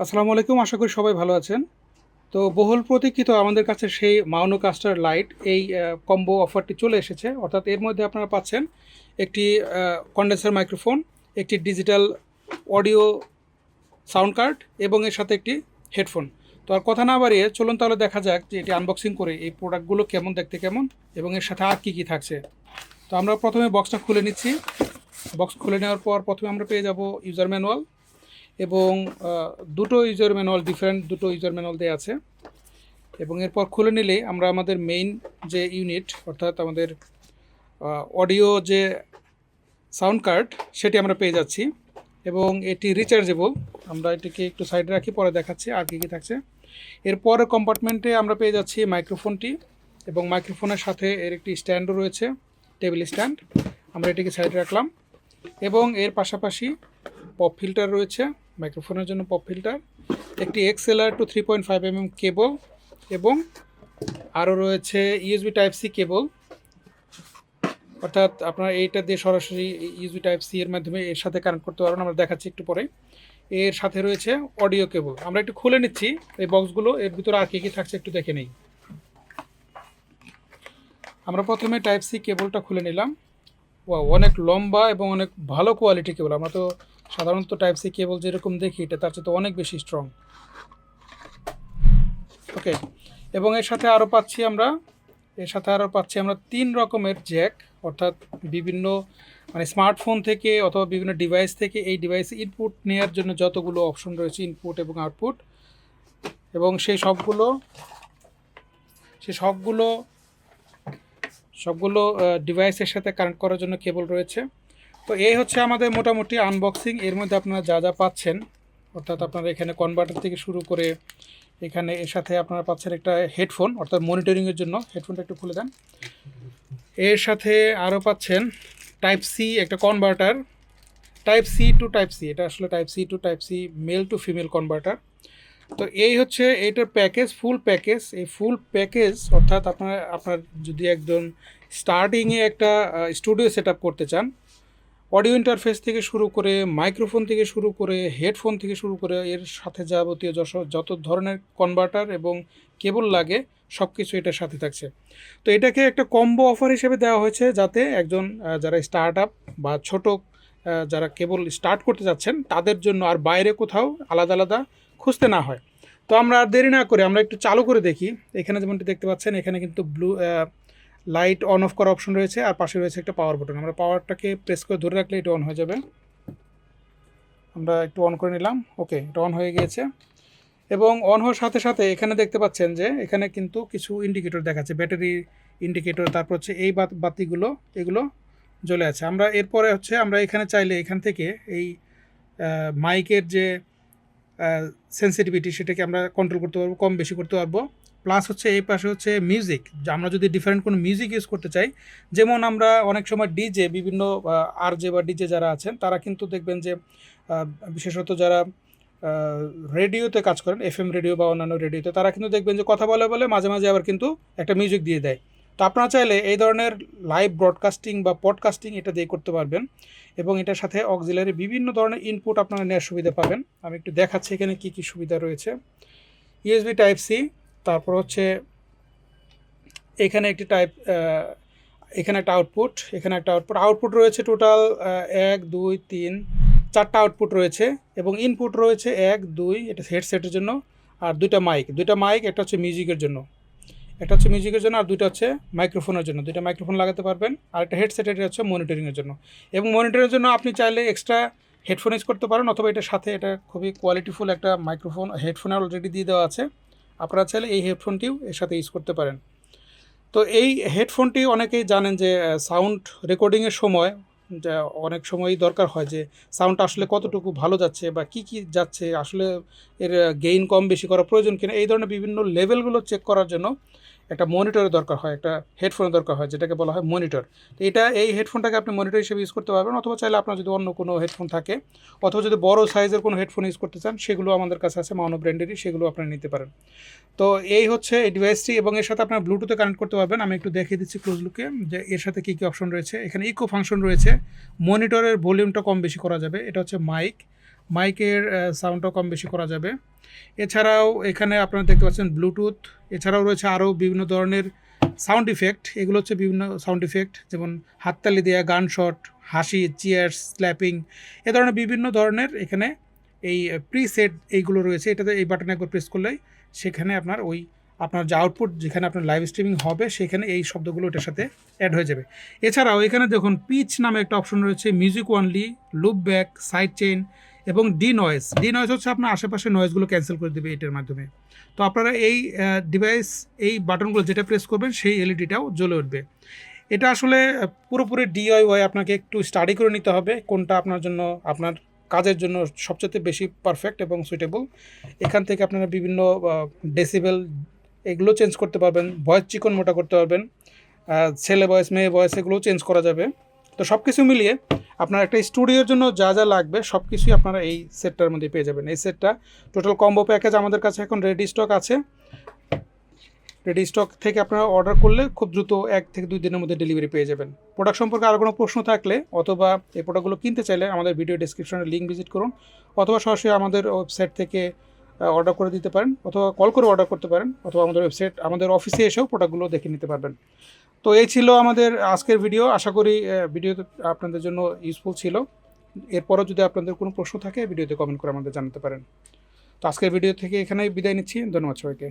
আসসালামু আলাইকুম, আশা করি সবাই ভালো আছেন। তো বহুল প্রতীক্ষিত আমাদের কাছে সেই মাউনো কাস্টার লাইট এই কম্বো অফারটি চলে এসেছে। অর্থাৎ এর মধ্যে আপনারা পাচ্ছেন একটি কন্ডেন্সার মাইক্রোফোন, একটি ডিজিটাল অডিও সাউন্ড কার্ড এবং এর সাথে একটি হেডফোন। তো আর কথা না বাড়িয়ে চলুন তাহলে দেখা যাক যে এটি আনবক্সিং করে এই প্রোডাক্টগুলো কেমন দেখতে কেমন এবং এর সাথে আর কী কী থাকছে। তো আমরা প্রথমে বক্সটা খুলে নিচ্ছি। বক্স খুলে নেওয়ার পর প্রথমে আমরা পেয়ে যাব ইউজার ম্যানুয়াল এবং দুটো ইউজার ম্যানুয়াল, ডিফারেন্ট দুটো ইউজার ম্যানুয়াল দেওয়া আছে। এবং এরপর খুলে নিলে আমরা আমাদের মেইন যে ইউনিট অর্থাৎ আমাদের অডিও যে সাউন্ড কার্ড সেটি আমরা পেয়ে যাচ্ছি এবং এটি রিচার্জেবল। আমরা এটিকে একটু সাইডে রাখি, পরে দেখাচ্ছি আর কী কী থাকছে। এরপরে কম্পার্টমেন্টে আমরা পেয়ে যাচ্ছি মাইক্রোফোনটি এবং মাইক্রোফোনের সাথে এর একটি স্ট্যান্ডও রয়েছে, টেবিল স্ট্যান্ড। আমরা এটিকে সাইডে রাখলাম এবং এর পাশাপাশি পপ ফিল্টার রয়েছে, মাইক্রোফোনের জন্য পপ ফিল্টার, একটি XLR টু 3.5 mm কেবল এবং আরও রয়েছে ইউএসবি টাইপ সি কেবল। অর্থাৎ আপনারা এইটা দিয়ে সরাসরি ইউএসবি টাইপ সি এর মাধ্যমে এর সাথে কানেক্ট করতে পারবেন, আমরা দেখাচ্ছি একটু পরে। এর সাথে রয়েছে অডিও কেবল। আমরা একটু খুলে নিচ্ছি এই বক্সগুলো, এর ভিতরে আর কী কী থাকছে একটু দেখে নেই। আমরা প্রথমে টাইপ সি কেবলটা খুলে নিলাম। অনেক লম্বা এবং অনেক ভালো কোয়ালিটি কেবল। আমরা তো সাধারণত টাইপ সি কেবল যেরকম দেখি এটা তার চেয়ে তো অনেক বেশি স্ট্রং। ওকে, এবং এর সাথে আরও পাচ্ছি আমরা 3 রকমের জ্যাক। অর্থাৎ বিভিন্ন স্মার্টফোন থেকে অথবা বিভিন্ন ডিভাইস থেকে এই ডিভাইসে ইনপুট নেওয়ার জন্য যতগুলো অপশন রয়েছে, ইনপুট এবং আউটপুট, এবং সেই সবগুলো ডিভাইসের সাথে কানেক্ট করার জন্য কেবল রয়েছে। তো এই হচ্ছে আমাদের মোটামুটি আনবক্সিং। এর মধ্যে আপনারা যা যা পাচ্ছেন, অর্থাৎ আপনারা এখানে কনভার্টার থেকে শুরু করে এখানে এর সাথে আপনারা পাচ্ছেন একটা হেডফোন, অর্থাৎ মনিটরিংয়ের জন্য। হেডফোনটা একটু খুলে দেন। এর সাথে আরও পাচ্ছেন টাইপ সি একটা converter, type C to type C, এটা আসলে type C to type C male to female converter. তো এই হচ্ছে এইটার প্যাকেজ, ফুল প্যাকেজ। এই ফুল প্যাকেজ অর্থাৎ আপনার যদি একজন স্টার্টিংয়ে একটা স্টুডিও সেট আপ করতে চান, অডিও ইন্টারফেস থেকে শুরু করে মাইক্রোফোন থেকে শুরু করে হেডফোন থেকে শুরু করে এর সাথে যাবতীয় যত ধরনের কনভার্টার এবং কেবল লাগে সব কিছু এটার সাথে থাকছে। তো এটাকে একটা কম্বো অফার হিসেবে দেওয়া হয়েছে, যাতে একজন যারা স্টার্ট আপ বা ছোট যারা কেবল স্টার্ট করতে যাচ্ছেন তাদের জন্য আর বাইরে কোথাও আলাদা আলাদা খুঁজতে না হয়। তো আমরা আর দেরি না করে আমরা একটু চালু করে দেখি। এখানে যেমনটি দেখতে পাচ্ছেন, এখানে কিন্তু ব্লু লাইট অন অফ করার অপশন রয়েছে আর পাশে রয়েছে একটা পাওয়ার বাটন। আমরা পাওয়ারটাকে প্রেস করে ধরে রাখলে এটা অন হয়ে যাবে। আমরা একটু অন করে নিলাম। ওকে, এটা অন হয়ে গিয়েছে এবং অন হওয়ার সাথে সাথে এখানে দেখতে পাচ্ছেন যে এখানে কিন্তু কিছু ইন্ডিকেটর দেখাচ্ছে, ব্যাটারি ইন্ডিকেটর, তারপর হচ্ছে এই বাতিগুলো, এগুলো জ্বলে আছে। আমরা এরপরে আমরা এখানে চাইলে এখান থেকে এই মাইকের যে সেন্সিটিভিটি সেটাকে আমরা কন্ট্রোল করতে পারবো, কম বেশি করতে পারবো। প্লাস এই পাশে মিউজিক, আমরা যদি ডিফারেন্ট কোনো মিউজিক ইউজ করতে চাই, যেমন আমরা অনেক সময় ডিজে, বিভিন্ন আরজে বা ডিজে যারা আছেন তারা কিন্তু দেখবেন যে বিশেষত যারা রেডিওতে কাজ করেন, FM রেডিও বা অন্যান্য রেডিওতে, তারা কিন্তু দেখবেন যে কথা বলে বলে মাঝে মাঝে আবার কিন্তু একটা মিউজিক দিয়ে দেয়। তো আপনারা চাইলে এই ধরনের লাইভ ব্রডকাস্টিং বা পডকাস্টিং এটা দিয়ে করতে পারবেন এবং এটার সাথে অক্সিলারি বিভিন্ন ধরনের ইনপুট আপনারা নেওয়ার সুবিধা পাবেন। আমি একটু দেখাচ্ছি এখানে কি কি সুবিধা রয়েছে। ইউএসবি টাইপ সি, তারপর এখানে একটি এখানে একটা আউটপুট, আউটপুট রয়েছে টোটাল 1 2 3 4টা আউটপুট রয়েছে এবং ইনপুট রয়েছে 1 2, এটা হেডসেটের জন্য, আর দুইটা মাইক, একটা হচ্ছে মিউজিকের জন্য, আর দুইটা হচ্ছে মাইক্রোফোনের জন্য। দুইটা মাইক্রোফোন লাগাতে পারবেন, আর একটা হেডসেট, এটা হচ্ছে মনিটরিংয়ের জন্য। এবং মনিটরের জন্য আপনি চাইলে এক্সট্রা হেডফোন ইউজ করতে পারেন, অথবা এটার সাথে এটা খুবই কোয়ালিটিফুল একটা হেডফোন অলরেডি দিয়ে দেওয়া আছে। আপনারা চাইলে এই হেডফোনটিও এর সাথে ইউজ করতে পারেন। তো এই হেডফোনটি অনেকেই জানেন যে সাউন্ড রেকর্ডিংয়ের সময় অনেক সময়ই দরকার হয় যে সাউন্ডটা আসলে কতটুকু ভালো যাচ্ছে বা কি যাচ্ছে, আসলে এর গেইন কম বেশি করা প্রয়োজন কিনা, এই ধরনের বিভিন্ন লেভেলগুলো চেক করার জন্য একটা মনিটরের দরকার হয়, একটা হেডফোনের দরকার হয়, যেটাকে বলা হয় মনিটর। তো এই হেডফোনটাকে আপনি মনিটর হিসেবে ইউজ করতে পারবেন, অথবা চাইলে আপনার যদি অন্য কোনো হেডফোন থাকে, অথবা যদি বড় সাইজের কোনো হেডফোন ইউজ করতে চান, সেগুলো আমাদের কাছে আছে মাউনো ব্র্যান্ডেরই, সেগুলো আপনারা নিতে পারেন। তো এই হচ্ছে এই ডিভাইসটি, এবং এর সাথে আপনার ব্লুটুথে কানেক্ট করতে পারবেন। আমি একটু দেখিয়ে দিচ্ছি ক্লোজ লুকে যে এর সাথে কী কী অপশন রয়েছে। এখানে ইকো ফাংশন রয়েছে, মনিটরের ভলিউমটা কম বেশি করা যাবে। এটা হচ্ছে মাইক, মাইকের সাউন্ডটাও কম বেশি করা যাবে। এছাড়াও এখানে আপনারা দেখতে পাচ্ছেন ব্লুটুথ, এছাড়াও রয়েছে আরও বিভিন্ন ধরনের সাউন্ড ইফেক্ট। এগুলো হচ্ছে বিভিন্ন সাউন্ড ইফেক্ট, যেমন হাততালি দেওয়া, গান শট, হাসি, চিয়ার্স, স্ল্যাপিং, এ ধরনের বিভিন্ন ধরনের এখানে এই প্রিসেট এইগুলো রয়েছে। এটাতে এই বাটনে একবার প্রেস করলেই সেখানে আপনার যে আউটপুট, যেখানে আপনার লাইভ স্ট্রিমিং হবে, সেখানে এই শব্দগুলো এটার সাথে অ্যাড হয়ে যাবে। এছাড়াও এখানে দেখুন পিচ নামে একটা অপশন রয়েছে, music only, loop back, side chain এবং ডি নয়েজ হচ্ছে আপনার আশেপাশে নয়েজগুলো ক্যান্সেল করে দেবে এটার মাধ্যমে। তো আপনারা এই এই বাটনগুলো যেটা প্রেস করবেন সেই এলইডিটাও জ্বলে উঠবে। এটা আসলে পুরোপুরি ডিআইওয়াই, আপনাকে একটু স্টাডি করে নিতে হবে কোনটা আপনার জন্য, আপনার কাজের জন্য সবচেয়ে বেশি পারফেক্ট এবং সুইটেবল। এখান থেকে আপনারা বিভিন্ন ডেসিবেল এগুলো চেঞ্জ করতে পারবেন, ভয়েস চিকন মোটা করতে পারবেন, ছেলে ভয়েস মেয়ে ভয়েস এগুলোও চেঞ্জ করা যাবে। তো সব কিছু মিলিয়ে আপনার একটা স্টুডিওর জন্য যা যা লাগবে সব কিছুই আপনারা এই সেটটার মধ্যে পেয়ে যাবেন। এই সেটটা টোটাল কম্বো প্যাকেজ আমাদের কাছে এখন রেডি স্টক আছে। রেডি স্টক থেকে আপনারা অর্ডার করলে খুব দ্রুত 1 থেকে 2 দিনের মধ্যে ডেলিভারি পেয়ে যাবেন। প্রোডাক্ট সম্পর্কে আরও কোনো প্রশ্ন থাকলে অথবা এই প্রোডাক্টগুলো কিনতে চাইলে আমাদের ভিডিও ডেসক্রিপশনে লিঙ্ক ভিজিট করুন, অথবা সরাসরি আমাদের ওয়েবসাইট থেকে অর্ডার করে দিতে পারেন, অথবা কল করে অর্ডার করতে পারেন, অথবা আমাদের অফিসে এসেও প্রোডাক্টগুলো দেখে নিতে পারবেন। তো এই ছিল আমাদের আজকের ভিডিও। আশা করি ভিডিও আপনাদের জন্য ইউজফুল ছিল। এরপরও যদি আপনাদের কোনো প্রশ্ন থাকে ভিডিওতে কমেন্ট করে আমাদের জানাতে পারেন। তো আজকের ভিডিও থেকে এখানেই বিদায় নিচ্ছি। ধন্যবাদ সবাইকে।